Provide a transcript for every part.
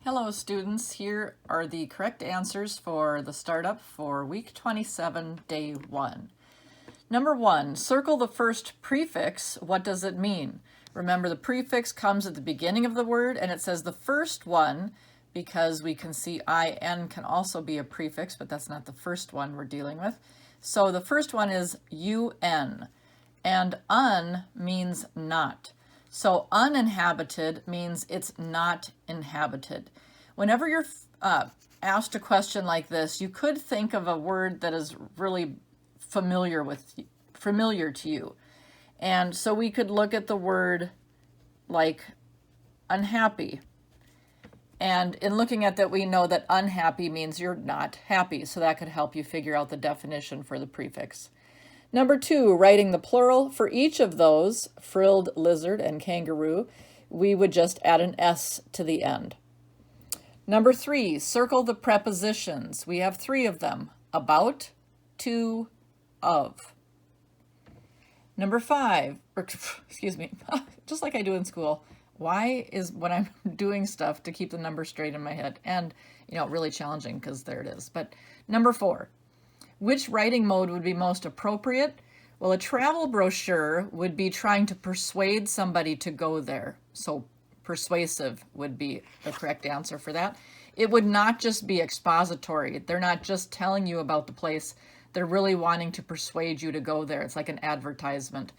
Hello students, here are the correct answers for the startup for week 27, day 1. Number 1, circle the first prefix. What does it mean? Remember, the prefix comes at the beginning of the word and it says the first one because we can see IN can also be a prefix, but that's not the first one we're dealing with. So the first one is UN, and un means not. So uninhabited means it's not inhabited. Whenever you're asked a question like this, you could think of a word that is really familiar to you. And so we could look at the word like unhappy. And in looking at that, we know that unhappy means you're not happy. So that could help you figure out the definition for the prefix. Number 2, writing the plural. For each of those, frilled lizard and kangaroo, we would just add an S to the end. Number 3, circle the prepositions. We have 3 of them: about, to, of. Number 5, just like I do in school, why is when I'm doing stuff to keep the number straight in my head? And, really challenging because there it is. But number 4, which writing mode would be most appropriate? Well, a travel brochure would be trying to persuade somebody to go there. So persuasive would be the correct answer for that. It would not just be expository. They're not just telling you about the place. They're really wanting to persuade you to go there. It's like an advertisement.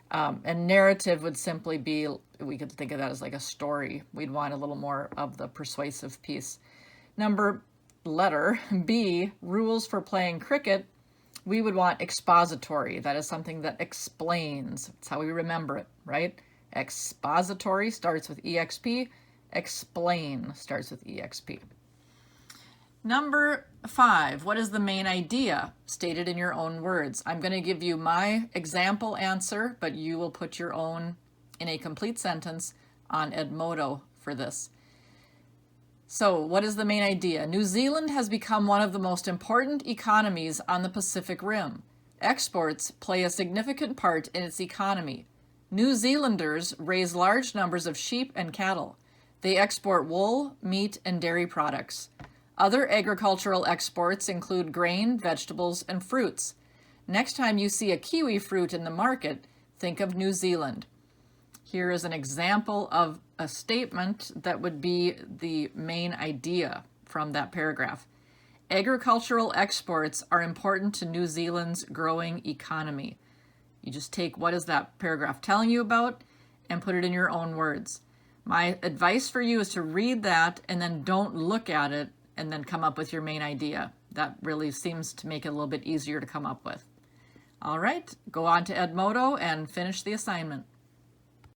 And narrative would simply be, we could think of that as like a story. We'd want a little more of the persuasive piece. Letter B, rules for playing cricket, we would want expository. That is something that explains. That's how we remember it, right? Expository starts with EXP. Explain starts with EXP. Number 5, what is the main idea? Stated in your own words. I'm going to give you my example answer, but you will put your own in a complete sentence on Edmodo for this. So what is the main idea? New Zealand has become one of the most important economies on the Pacific Rim. Exports play a significant part in its economy. New Zealanders raise large numbers of sheep and cattle. They export wool, meat, and dairy products. Other agricultural exports include grain, vegetables, and fruits. Next time you see a kiwi fruit in the market, think of New Zealand. Here is an example of a statement that would be the main idea from that paragraph. Agricultural exports are important to New Zealand's growing economy. You just take what is that paragraph telling you about and put it in your own words. My advice for you is to read that and then don't look at it and then come up with your main idea. That really seems to make it a little bit easier to come up with. All right, go on to Edmodo and finish the assignment.